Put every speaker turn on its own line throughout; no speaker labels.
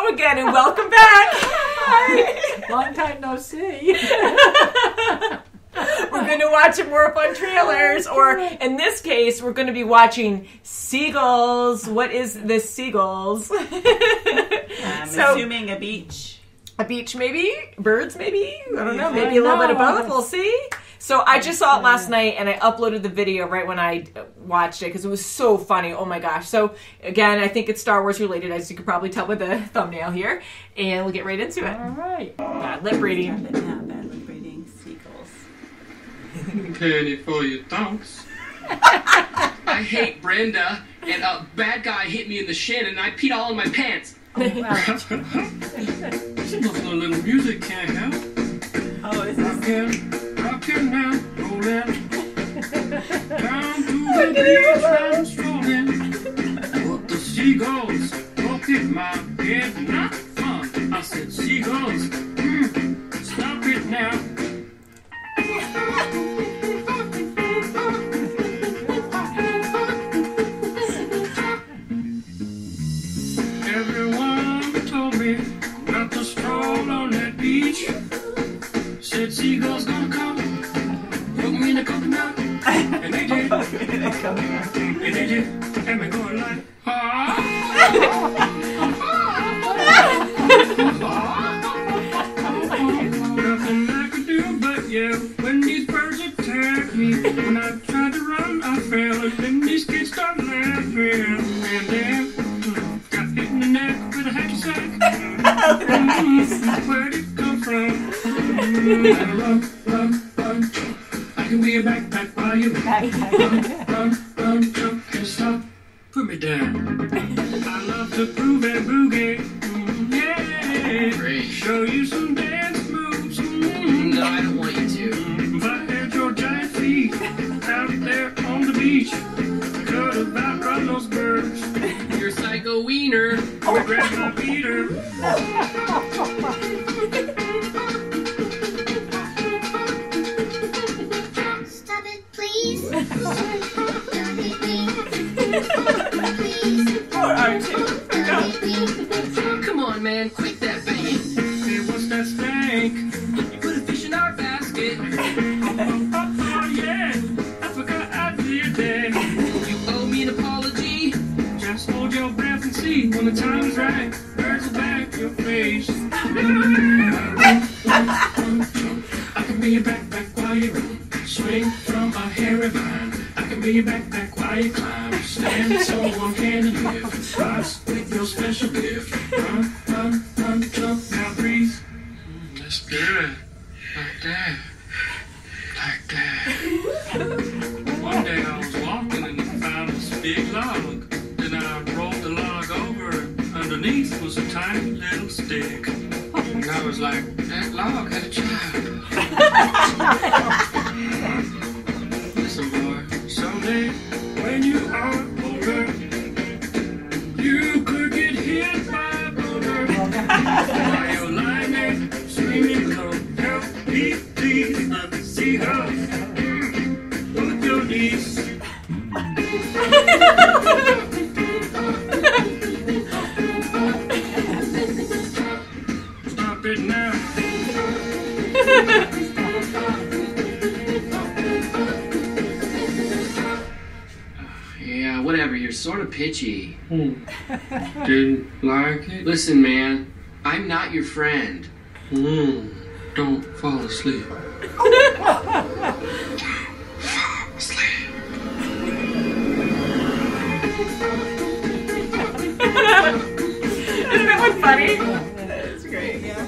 Hello again and welcome back. Hi.
Long time no see.
We're going to watch some more fun trailers, or in this case, we're going to be watching Seagulls. What is this, Seagulls?
I'm assuming a beach.
A beach, maybe? Birds, maybe? I don't know. Maybe a little bit of both. We'll see. So I just saw it last night, and I uploaded the video right when I watched it, because it was so funny. Oh, my gosh. So, again, I think it's Star Wars related, as you can probably tell by the thumbnail here. And we'll get right into it.
All right.
Bad lip reading.
Bad lip reading. Seagulls.
Penny for your thonks. I hate Brenda, and a bad guy hit me in the shin, and I peed all in my pants.
Oh, wow.
Some little music can't help.
Oh, is this?
Rockin' now, rollin'. Down to the beach, I'm strolling. But the seagulls poke at my head, not fun. I said, seagulls, stop it now. Everyone told me not to stroll on that beach. Said seagulls gonna come, put me in a coconut, and they did. And they did, and we're going like, nothing I could do but yell when these birds attacked me. When I tried to run, I fell, and then these kids started laughing. And then got hit in the neck with a hacky sack. Where'd it come from? Run, run, run, jump. I can be a backpack while you run, run, jump, and stop. Put me down. I love to groove and boogie. Yeah. Great. Show you some dance moves. No, I don't want you to. If I had your giant feet out there on the beach, could have outrun those birds. You're a psycho wiener. Oh, grab my beater.
Stop it, please. Don't hit me. Please.
Poor R2.
Don't hit me.
Come on, man, quit that banging. Hey, what's that stank? You put a fish in our basket. Oh, yeah, I forgot I did that. You owe me an apology. Just hold your breath and see when the time is right. Birds will back your face. I can be your backpack while you run. Swing from a hairy vine. I can be your backpack while you climb. Stand so one hand and lift. Spots with your special gift. Run, run, run, jump, now breathe. That's good. Like that. Like that. One day I was walking and found this big log. Then I rolled the log over. Underneath was a tiny little stick. And I was like, that log had a child. Listen, boy, someday when you are older, you could get hit by a boulder. While you're lying there screaming, come help me, please. The seagulls with your knees. Stop it now. Yeah, whatever, you're sort of pitchy. Didn't like it? Listen, man, I'm not your friend. Don't fall asleep. Fall asleep.
Isn't that one funny?
That's great. Yeah.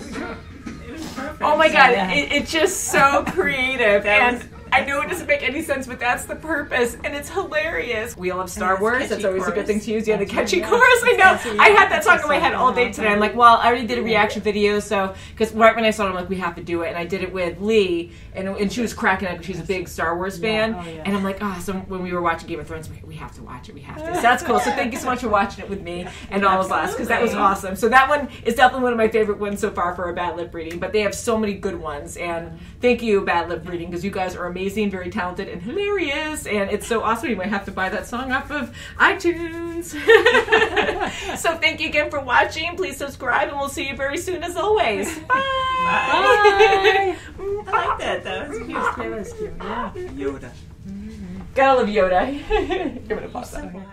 It was perfect.
Oh my god, it's just so creative. And I know it doesn't make any sense, but that's the purpose, and it's hilarious. We all love Star Wars. That's always a good thing to use. Yeah, the catchy chorus. I know. I had that song in my head all day today. I'm like, well, I already did a reaction video, so because right when I saw it, I'm like, we have to do it, and I did it with Lee, and she was cracking up because she's a big Star Wars fan, and I'm like, oh, so when we were watching Game of Thrones, we have to watch it. We have to. So that's cool. So thank you so much for watching it with me and all of us, because that was awesome. So that one is definitely one of my favorite ones so far for a bad lip reading. But they have so many good ones, and thank you, bad lip reading, because you guys are amazing. amazing, very talented, and hilarious. And it's so awesome. You might have to buy that song off of iTunes. So thank you again for watching. Please subscribe, and we'll see you very soon as always. Bye.
Bye. I like that. That was cute.
That was cute. Yeah.
Yoda.
Gotta love Yoda. Give it a pause.
So wise.